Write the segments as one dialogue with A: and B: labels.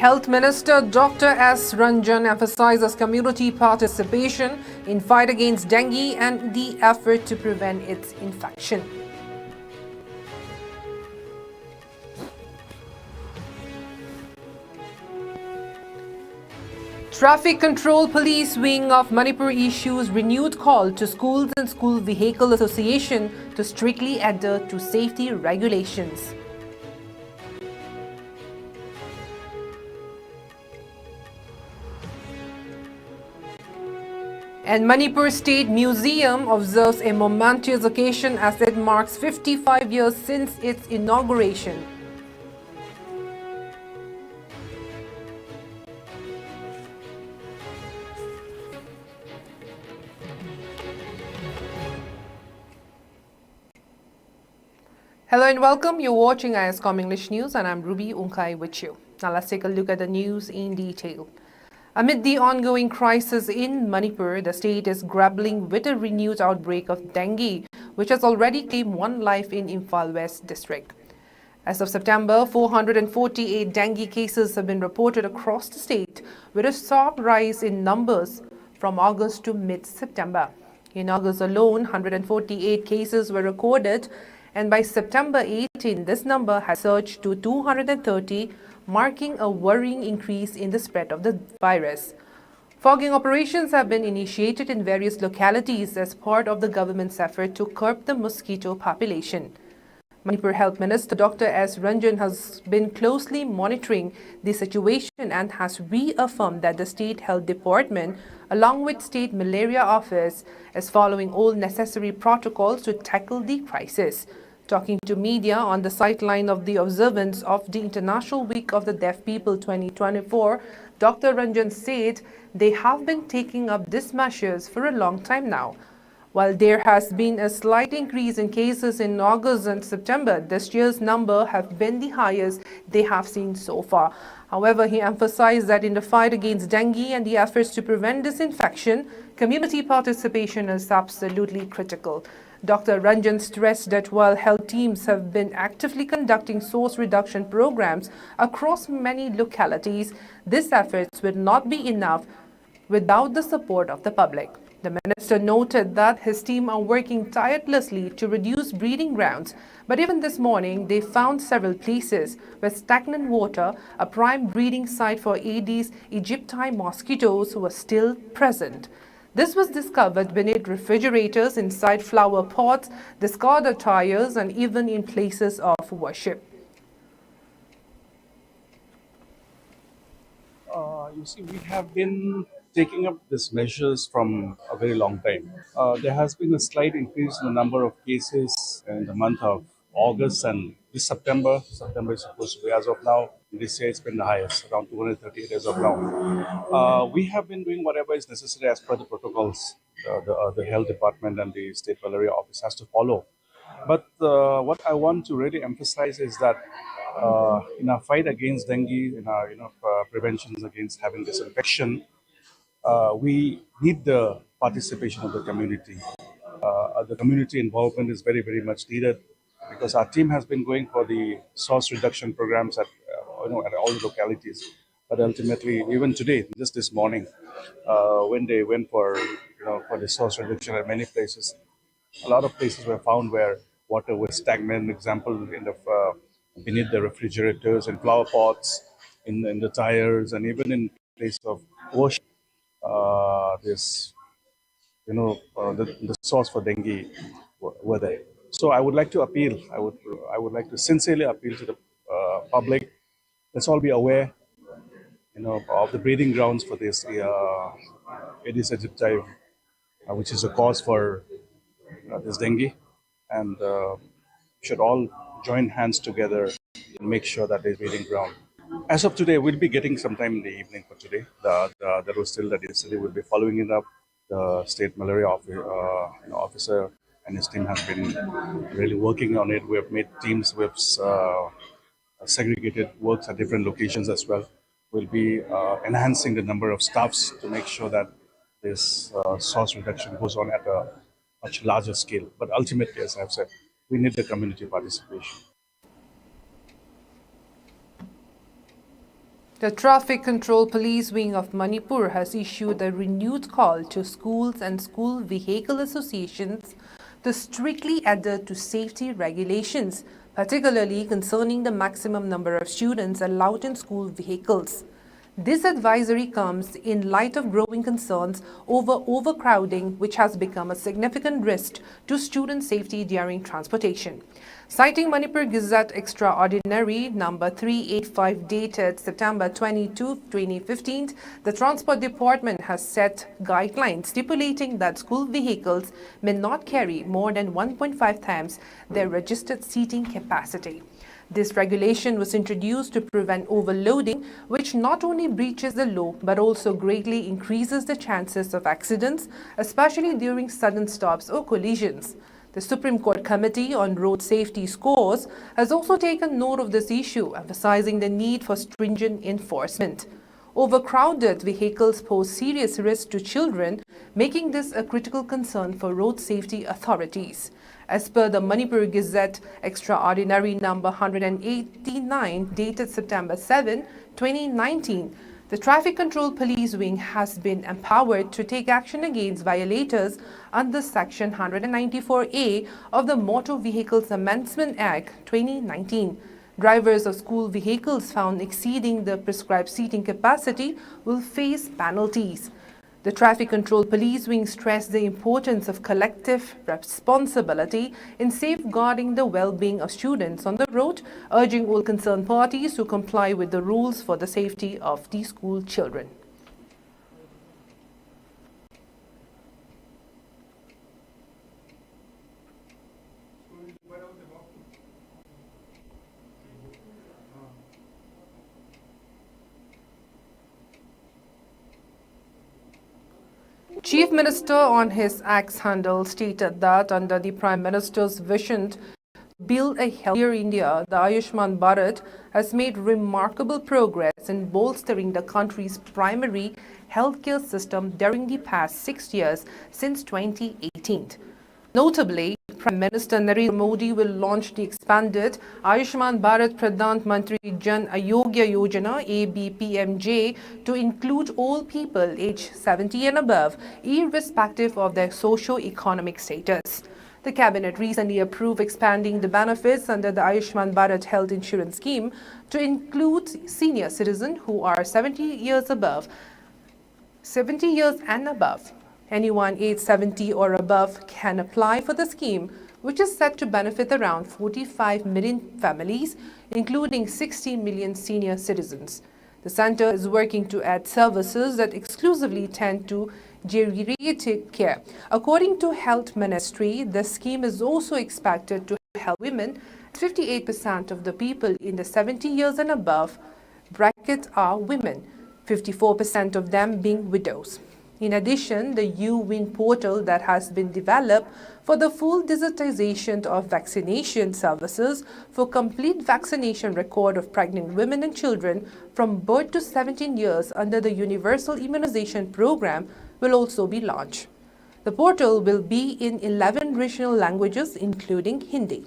A: Health Minister Dr. S. Ranjan emphasizes community participation in fight against dengue and the effort to prevent its infection. Traffic Control Police Wing of Manipur issues renewed call to schools and school vehicle association to strictly adhere to safety regulations. And Manipur State Museum observes a momentous occasion as it marks 55 years since its inauguration. Hello and welcome. You're watching Iscom English News and I'm Ruby Unkai with you. Now let's take a look at the news in detail. Amid the ongoing crisis in Manipur, the state is grappling with a renewed outbreak of dengue, which has already claimed one life in Imphal West district. As of September, 448 dengue cases have been reported across the state, with a sharp rise in numbers from August to mid-September. In August alone, 148 cases were recorded, and by September 18, this number has surged to 230, marking a worrying increase in the spread of the virus. Fogging operations have been initiated in various localities as part of the government's effort to curb the mosquito population. Manipur Health Minister Dr. S. Ranjan has been closely monitoring the situation and has reaffirmed that the State Health Department, along with State Malaria Office, is following all necessary protocols to tackle the crisis. Talking to media on the sideline of the observance of the International Week of the Deaf People 2024, Dr. Ranjan said they have been taking up these measures for a long time now. While there has been a slight increase in cases in August and September, this year's number have been the highest they have seen so far. However, he emphasized that in the fight against dengue and the efforts to prevent this infection, community participation is absolutely critical. Dr. Ranjan stressed that while health teams have been actively conducting source reduction programs across many localities, these efforts will not be enough without the support of the public. The minister noted that his team are working tirelessly to reduce breeding grounds, but even this morning they found several places where stagnant water, a prime breeding site for Aedes aegypti mosquitoes, was still present. This was discovered beneath refrigerators, inside flower pots, discarded tires, and even in places of worship.
B: You see, we have been taking up these measures from a very long time. There has been a slight increase in the number of cases in the month of August and this September. September is supposed to be, as of now, this year it's been the highest, around 238 as of now. We have been doing whatever is necessary as per the protocols the health department and the state malaria office has to follow. But what I want to really emphasize is that in our fight against dengue, in our preventions against having this infection, we need the participation of the community. The community involvement is very, very much needed because our team has been going for the source reduction programs at at all the localities. But ultimately, even today, just this morning, when they went for for the source reduction at many places, a lot of places were found where water was stagnant. Example, in the beneath the refrigerators and flower pots, in the tires, and even in place of worship. This the source for dengue were there. So I would like to appeal. I would like to sincerely appeal to the public. Let's all be aware, of the breeding grounds for this Aedes aegypti, which is a cause for this dengue, and should all join hands together and make sure that there's breeding ground. As of today, we'll be getting sometime in the evening for today. That was still that yesterday. We'll be following it up. The state malaria officer and his team has been really working on it. We have made teams. We have segregated works at different locations as well. We'll be enhancing the number of staffs to make sure that this source reduction goes on at a much larger scale. But ultimately, as I've said, we need the community participation.
A: The Traffic Control Police Wing of Manipur has issued a renewed call to schools and school vehicle associations to strictly adhere to safety regulations, particularly concerning the maximum number of students allowed in school vehicles. This advisory comes in light of growing concerns over overcrowding, which has become a significant risk to student safety during transportation. Citing Manipur Gazette Extraordinary number 385 dated September 22, 2015, the Transport Department has set guidelines stipulating that school vehicles may not carry more than 1.5 times their registered seating capacity. This regulation was introduced to prevent overloading, which not only breaches the law but also greatly increases the chances of accidents, especially during sudden stops or collisions. The Supreme Court Committee on Road Safety Scores has also taken note of this issue, emphasizing the need for stringent enforcement. Overcrowded vehicles pose serious risk to children, making this a critical concern for road safety authorities. As per the Manipur Gazette Extraordinary number 189 dated September 7, 2019, the Traffic Control Police Wing has been empowered to take action against violators under Section 194A of the Motor Vehicles Amendment Act 2019. Drivers of school vehicles found exceeding the prescribed seating capacity will face penalties. The Traffic Control Police Wing stressed the importance of collective responsibility in safeguarding the well-being of students on the road, urging all concerned parties to comply with the rules for the safety of the school children. Chief Minister on his X handle stated that under the Prime Minister's vision to build a healthier India, the Ayushman Bharat has made remarkable progress in bolstering the country's primary healthcare system during the past 6 years since 2018. Notably, Prime Minister Narendra Modi will launch the expanded Ayushman Bharat Pradhan Mantri Jan Ayogya Yojana ABPMJ to include all people aged 70 and above, irrespective of their socio-economic status. The Cabinet recently approved expanding the benefits under the Ayushman Bharat Health Insurance Scheme to include senior citizens who are 70 years and above. Anyone aged 70 or above can apply for the scheme, which is set to benefit around 45 million families, including 60 million senior citizens. The center is working to add services that exclusively tend to geriatric care. According to Health Ministry, the scheme is also expected to help women. 58% of the people in the 70 years and above bracket are women, 54% of them being widows. In addition, the U-Win portal that has been developed for the full digitization of vaccination services for complete vaccination record of pregnant women and children from birth to 17 years under the Universal Immunization Program will also be launched. The portal will be in 11 regional languages, including Hindi.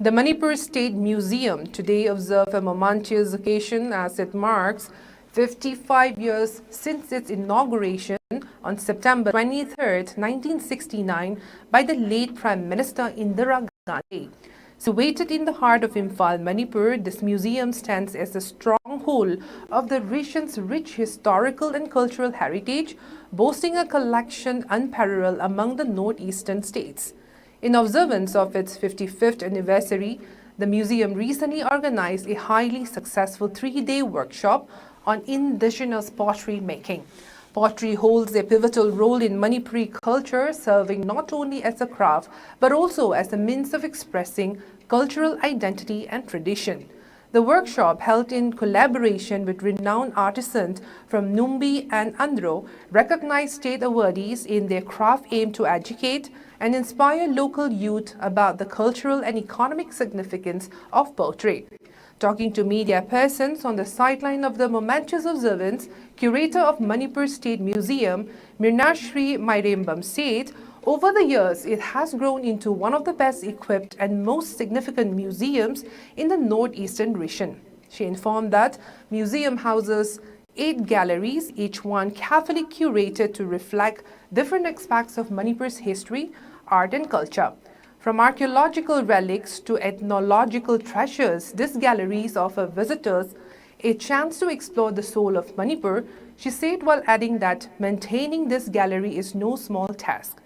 A: The Manipur State Museum today observed a momentous occasion as it marks 55 years since its inauguration on September 23, 1969 by the late Prime Minister Indira Gandhi. Situated in the heart of Imphal, Manipur, this museum stands as a stronghold of the region's rich historical and cultural heritage, boasting a collection unparalleled among the northeastern states. In observance of its 55th anniversary, the museum recently organized a highly successful 3-day workshop on indigenous pottery making. Pottery holds a pivotal role in Manipuri culture, serving not only as a craft but also as a means of expressing cultural identity and tradition. The workshop, held in collaboration with renowned artisans from Numbi and Andhra, recognized state awardees in their craft, aimed to educate and inspire local youth about the cultural and economic significance of pottery. Talking to media persons on the sideline of the momentous observance, curator of Manipur State Museum, Mirnashri Mairembam said, Over the years, it has grown into one of the best equipped and most significant museums in the northeastern region. She informed that museum houses 8 galleries, each one carefully curated to reflect different aspects of Manipur's history, art and culture. From archaeological relics to ethnological treasures, these galleries offer visitors a chance to explore the soul of Manipur, she said, while adding that maintaining this gallery is no small task.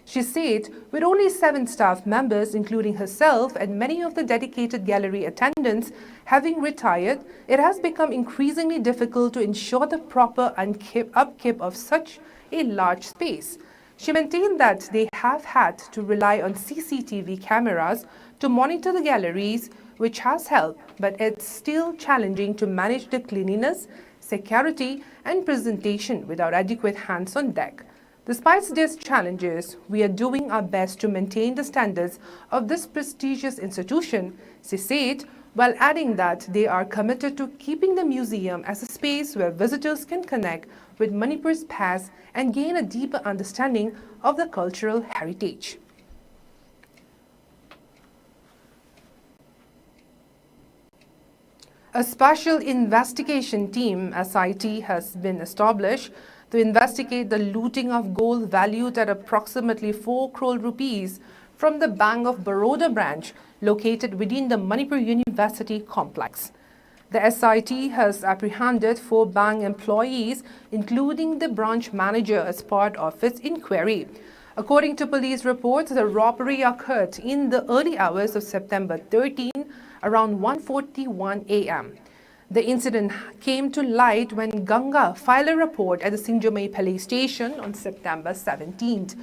A: She said, with only 7 staff members, including herself and many of the dedicated gallery attendants having retired, it has become increasingly difficult to ensure the proper upkeep of such a large space. She maintained that they have had to rely on CCTV cameras to monitor the galleries, which has helped, but it's still challenging to manage the cleanliness, security, and presentation without adequate hands on deck. Despite these challenges, we are doing our best to maintain the standards of this prestigious institution, she said, while adding that they are committed to keeping the museum as a space where visitors can connect with Manipur's past and gain a deeper understanding of the cultural heritage. A special investigation team, SIT, has been established to investigate the looting of gold valued at approximately 4 crore rupees from the Bank of Baroda branch located within the Manipur University complex. The SIT has apprehended 4 bank employees, including the branch manager, as part of its inquiry. According to police reports, the robbery occurred in the early hours of September 13, around 1:41 a.m. The incident came to light when Ganga filed a report at the Sinjomai police station on September 17th.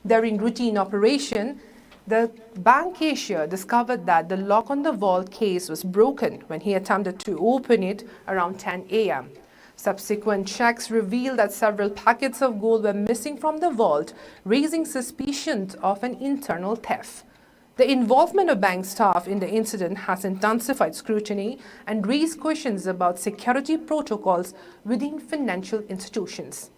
A: During routine operation, the bank cashier discovered that the lock on the vault case was broken when he attempted to open it around 10 a.m. Subsequent checks revealed that several packets of gold were missing from the vault, raising suspicions of an internal theft. The involvement of bank staff in the incident has intensified scrutiny and raised questions about security protocols within financial institutions.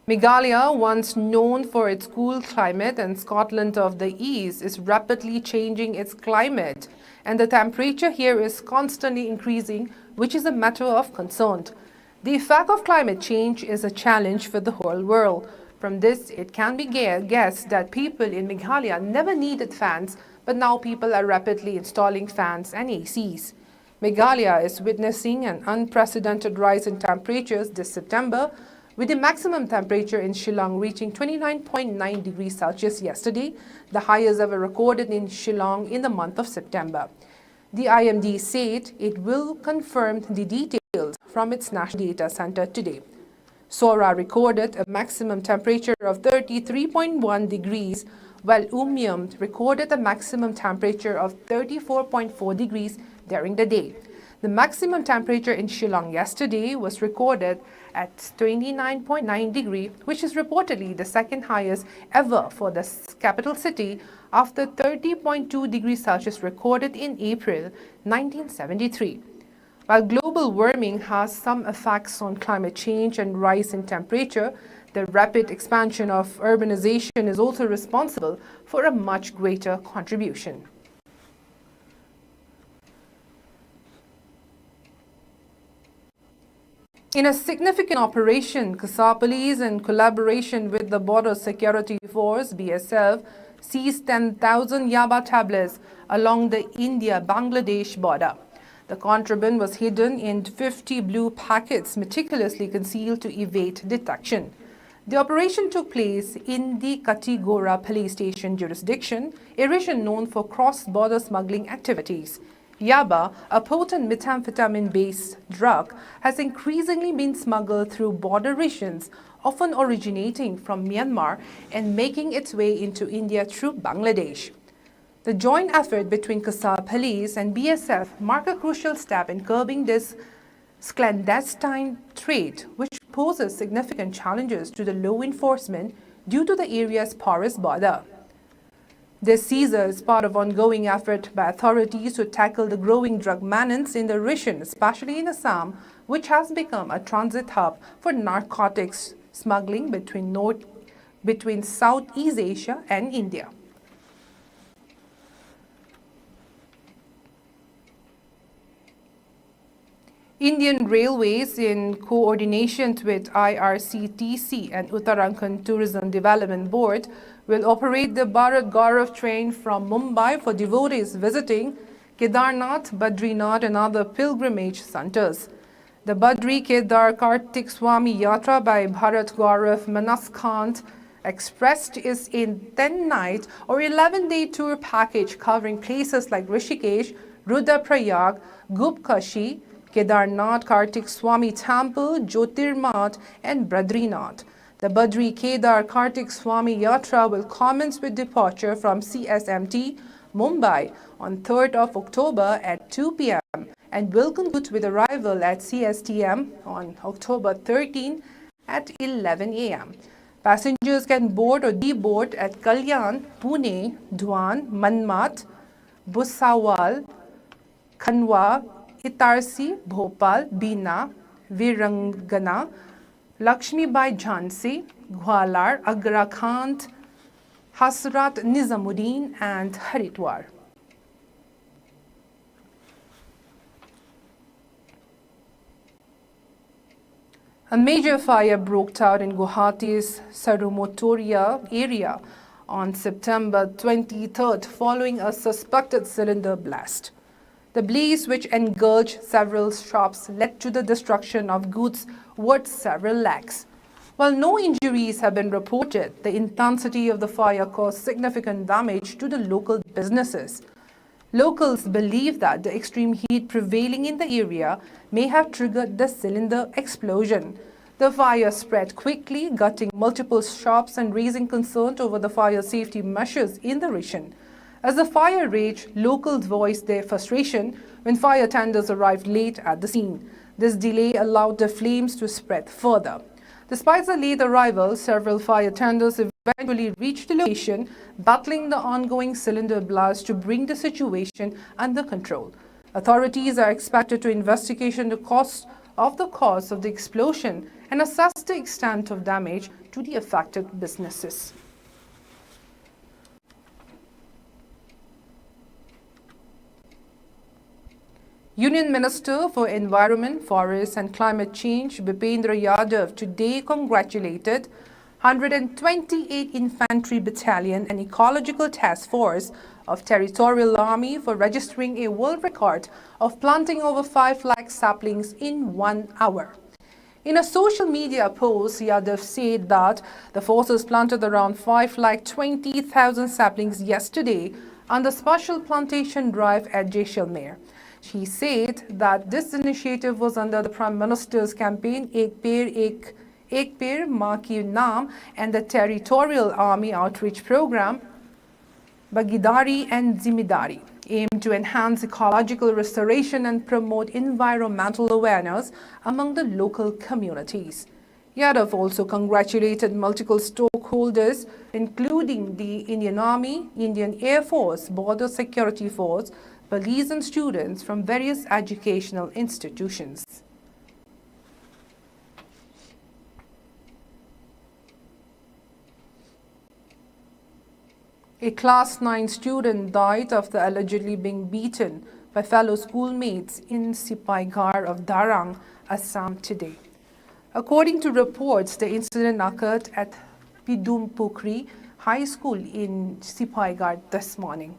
A: Meghalaya, once known for its cool climate and Scotland of the East, is rapidly changing its climate, and the temperature here is constantly increasing, which is a matter of concern. The effect of climate change is a challenge for the whole world. From this, it can be guessed that people in Meghalaya never needed fans, but now people are rapidly installing fans and ACs. Meghalaya is witnessing an unprecedented rise in temperatures this September, with the maximum temperature in Shillong reaching 29.9 degrees Celsius yesterday, the highest ever recorded in Shillong in the month of September. The IMD said it will confirm the details from its national data center today. Sora recorded a maximum temperature of 33.1 degrees, while Umiam recorded a maximum temperature of 34.4 degrees during the day. The maximum temperature in Shillong yesterday was recorded at 29.9 degrees, which is reportedly the second highest ever for the capital city after 30.2 degrees Celsius recorded in April 1973. While global warming has some effects on climate change and rise in temperature, the rapid expansion of urbanization is also responsible for a much greater contribution. In a significant operation, Kasar Police, in collaboration with the Border Security Force (BSF), seized 10,000 Yaba tablets along the India-Bangladesh border. The contraband was hidden in 50 blue packets meticulously concealed to evade detection. The operation took place in the Katigora police station jurisdiction, a region known for cross-border smuggling activities. Yaba, a potent methamphetamine-based drug, has increasingly been smuggled through border regions, often originating from Myanmar and making its way into India through Bangladesh. The joint effort between Kasar Police and BSF mark a crucial step in curbing this clandestine trade, which poses significant challenges to the law enforcement due to the area's porous border. This seizure is part of ongoing effort by authorities to tackle the growing drug menace in the region, especially in Assam, which has become a transit hub for narcotics smuggling between Southeast Asia and India. Indian Railways, in coordination with IRCTC and Uttarakhand Tourism Development Board, will operate the Bharat Gaurav train from Mumbai for devotees visiting Kedarnath, Badrinath and other pilgrimage centers. The Badri Kedar Kartik Swami Yatra by Bharat Gaurav Manaskant Expressed is a 10-night or 11-day tour package covering places like Rishikesh, Rudraprayag, Gupkashi, Kedarnath Kartik Swami Temple, Jyotirmath and Badrinath. The Badri Kedar Kartik Swami Yatra will commence with departure from CSMT, Mumbai on 3rd of October at 2 p.m. and will conclude with arrival at CSTM on October 13 at 11 a.m. Passengers can board or deboard at Kalyan, Pune, Dhuan, Manmat, Bhusawal, Khanwa, Itarsi, Bhopal, Bina, Virangana, Lakshmibai Jhansi, Gwalar, Agra Kant, Hasrat Nizamuddin and Haridwar. A major fire broke out in Guwahati's Sarumotoria area on September 23rd following a suspected cylinder blast. The blaze, which engulfed several shops, led to the destruction of goods worth several lakhs. While no injuries have been reported, the intensity of the fire caused significant damage to the local businesses. Locals believe that the extreme heat prevailing in the area may have triggered the cylinder explosion. The fire spread quickly, gutting multiple shops and raising concern over the fire safety measures in the region. As the fire raged, locals voiced their frustration when fire tenders arrived late at the scene. This delay allowed the flames to spread further. Despite the late arrival, several fire tenders eventually reached the location, battling the ongoing cylinder blast to bring the situation under control. Authorities are expected to investigate the cause of the explosion and assess the extent of damage to the affected businesses. Union Minister for Environment, Forests and Climate Change, Bipendra Yadav, today congratulated 128 Infantry Battalion and Ecological Task Force of Territorial Army for registering a world record of planting over 5 lakh saplings in 1 hour. In a social media post, Yadav said that the forces planted around 5,20,000 saplings yesterday on the special plantation drive at Jaisalmer. He said that this initiative was under the Prime Minister's campaign Ek Peड़ Maa Ki Naam and the Territorial Army Outreach Program Bhagidari and Zimedari, aimed to enhance ecological restoration and promote environmental awareness among the local communities. Yadav also congratulated multiple stakeholders, including the Indian Army, Indian Air Force, Border Security Force, police and students from various educational institutions. A Class 9 student died after allegedly being beaten by fellow schoolmates in Sipaighar of Darang, Assam today. According to reports, the incident occurred at Pidumpukri High School in Sipaighar this morning.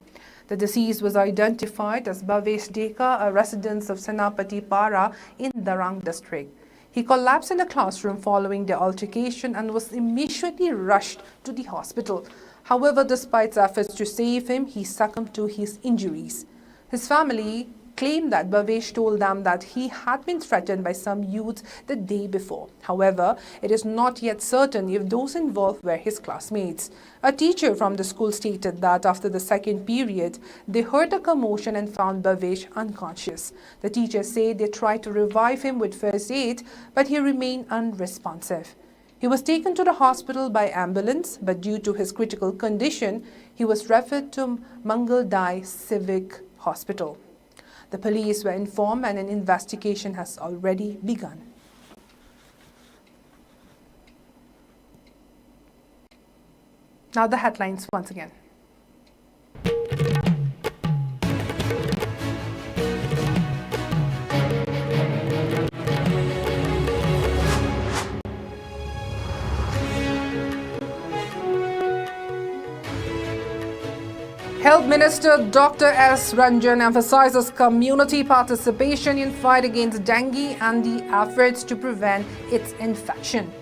A: The deceased was identified as Bhavesh Deka, a resident of Senapati Para in Darang district. He collapsed in the classroom following the altercation and was immediately rushed to the hospital. However, despite efforts to save him, he succumbed to his injuries. His family claimed that Bhavesh told them that he had been threatened by some youths the day before. However, it is not yet certain if those involved were his classmates. A teacher from the school stated that after the second period, they heard a commotion and found Bhavesh unconscious. The teacher said they tried to revive him with first aid, but he remained unresponsive. He was taken to the hospital by ambulance, but due to his critical condition, he was referred to Mangal Dai Civic Hospital. The police were informed and an investigation has already begun. Now the headlines once again. Health Minister Dr. S. Ranjan emphasizes community participation in fight against dengue and the efforts to prevent its infection.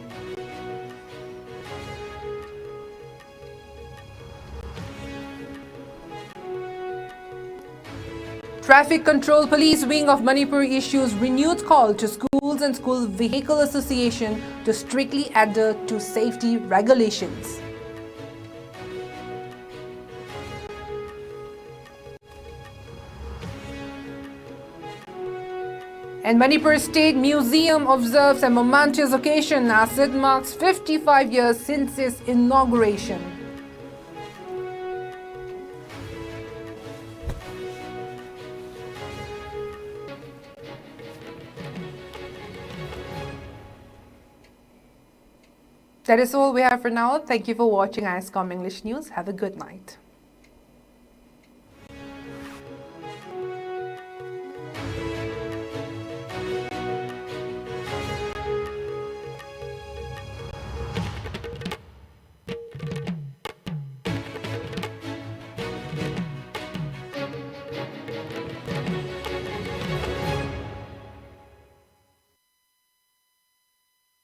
A: Traffic Control Police Wing of Manipur issues renewed call to schools and school vehicle association to strictly adhere to safety regulations. And Manipur State Museum observes a momentous occasion as it marks 55 years since its inauguration. That is all we have for now. Thank you for watching Iscom English News. Have a good night.